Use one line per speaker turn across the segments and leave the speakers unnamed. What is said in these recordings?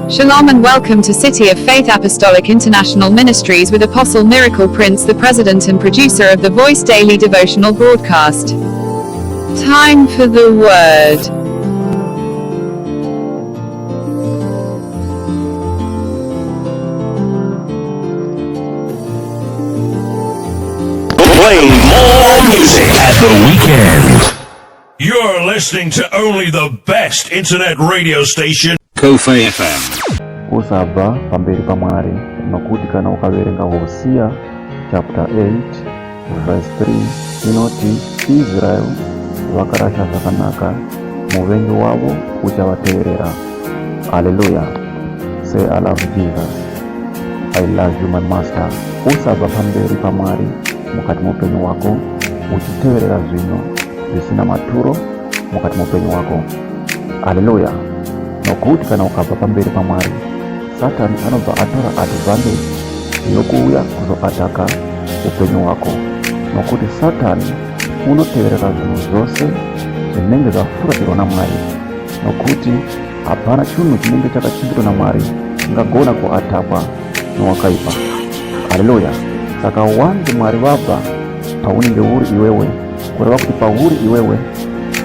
Shalom and welcome to City of Faith Apostolic International Ministries with Apostle Miracle Prince, the president and producer of the Voice Daily Devotional Broadcast. Time for the Word.
Playing more music at the weekend.
You're listening to only the best internet radio station,
Kofe FM.
Usaba pamberi pamwari nokutikana ukaverenga Hosea chapter 8 verse 3 inoti Israel vakarasha zvakanaka, muvengi wavo uchavateerera. Hallelujah. Say, I love Jesus. I love you, my master. Usaba pamberi pamwari mukati mupenyu wako uchiteerera zvino zvisina maturo mukati mupenyu wako. Hallelujah. Nokuti kana ukabva pamberi pamwari, Satani anobva atora advantage yokuuya kuzoataka upenyu wako. Nokuti Satani unoteverera zvinhu zvose zvinenge zvafuratirwa naMwari. Nokuti hapana chinhu chinenge chakachimbirwa naMwari chingagona kuatakwa nowakaipa. Haleluya. Saka wanzi Mwari vabva paunenge uri iwewe, kureva kuti pauri iwewe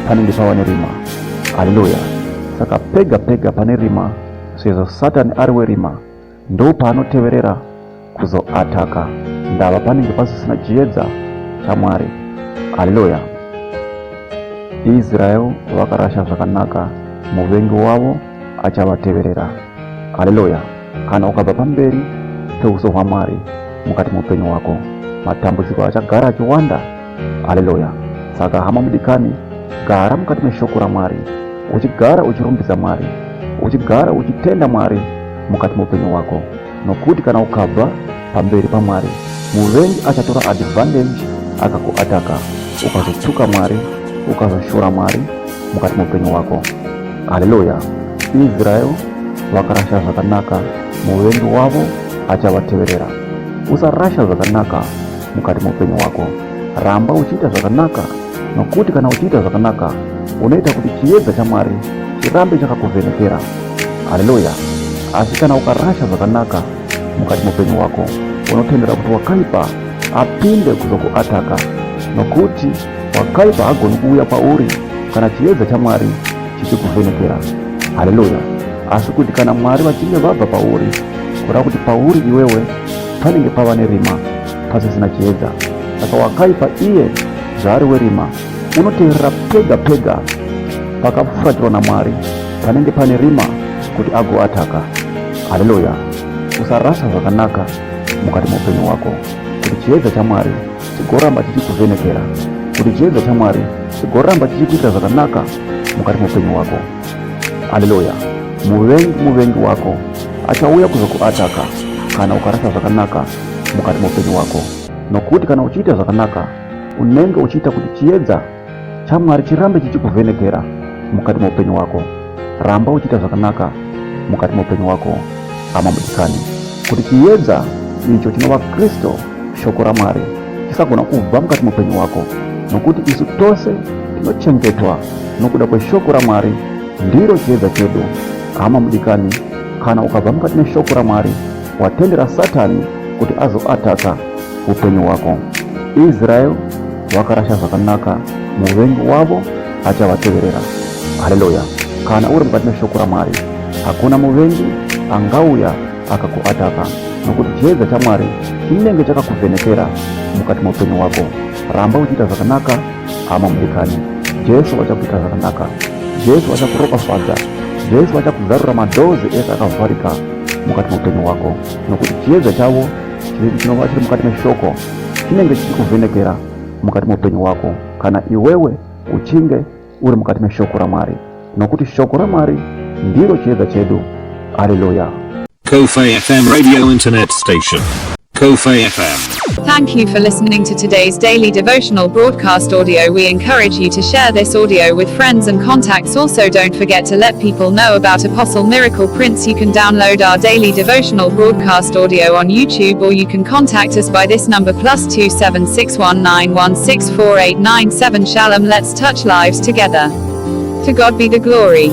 panenge pava nerima. Haleluya. Saka pega pane rima, sezvo Satani ari werima, ndo paanoteverera kuzoataka, ndava panenge pasisina chiedza chaMwari. Haleluya. Israel vakarasha zvakanaka, muvengi wavo achavateverera. Haleluya. Kana ukabva pamberi peuso hwaMwari mukati mupenyu wako, matambudziko achagara achiwanda. Haleluya. Saka hama mudikani, gara mukati meshoko raMwari, uchigara uchirumbidza Mwari, uchigara uchitenda Mwari mukati mupenyu wako. Nokuti kana ukabva pamberi paMwari, muvengi achatora advantage akakuataka, ukazotuka Mwari, ukazoshora Mwari mukati mupenyu wako. Haleluya. Israel vakarasha zvakanaka, muvengi wavo achavateverera. Usarasha zvakanaka mukati mupenyu wako, ramba uchiita zvakanaka. Nokuti kana uchiita zvakanaka, unoita kuti chiedza chaMwari chirambe chakakuvhenekera. Haleluya. Asi kana ukarasha zvakanaka mukati mupenyu wako, unotendera kuti wakaipa apinde kuzokuataka. Nokuti wakaipa hagoni kuuya pauri kana chiedza chaMwari chichikuvhenekera. Haleluya. Asi kuti kana Mwari vachinge vabva pauri, kureva kuti pauri iwewe panenge pava nerima, pasisina chiedza. Saka wakaipa iye zvaari werima unoteerera pega pakafuratirwa naMwari panenge pane rima kuti agoataka. Haleluya. Usarasha zvakanaka mukati mupenyu wako, kuti chiedza chaMwari chigoramba chichikuvhenekera, kuti chiedza chaMwari chigoramba chichikuita zvakanaka mukati mupenyu wako. Haleluya. Muvengi wako achauya kuzokuataka kana ukarasha zvakanaka mukati mupenyu wako. Nokuti kana uchiita zvakanaka, unenge uchiita kuti chiedza chaMwari chirambe chichikuvhenekera mukati mupenyu wako. Ramba uchiita zvakanaka mukati mupenyu wako, hama mudikani, kuti chiedza icho chinova Kristo, shoko raMwari, chisagona kubva mukati mupenyu wako. Nokuti isu tose tinochengetwa nokuda kweshoko raMwari, ndiro chiedza chedu. Hama mudikani, kana ukabva mukati meshoko raMwari, watendera Satani kuti azoataka upenyu wako. Israel vakarasha zvakanaka, muvengi wavo achavateverera. Haleluya. Kana uri mukati meshoko raMwari, hakuna muvengi angauya akakuataka, nokuti chiedza chaMwari chinenge chakakuvhenekera mukati mupenyu wako. Ramba uchiita zvakanaka, hama mudikani. Jesu vachakuita zvakanaka, Jesu vachakuropafadza, Jesu vachakuzarura madhozi ese akavharika mukati mupenyu wako. Nokuti chiedza chavo chinova chiri mukati meshoko chinenge chichikuvhenekera mukati mupenyu wako, kana iwewe uchinge uri mukati meshoko raMwari. Nokuti shoko raMwari ndiro chiedza chedu. Haleluya.
Kofe FM radio internet station. Kofe FM.
Thank you for listening to today's daily devotional broadcast audio. We encourage you to share this audio with friends and contacts. Also, don't forget to let people know about Apostle Miracle Prince. You can download our daily devotional broadcast audio on YouTube, or you can contact us by this number +27619164897. Shalom. Let's touch lives together. To God be the glory.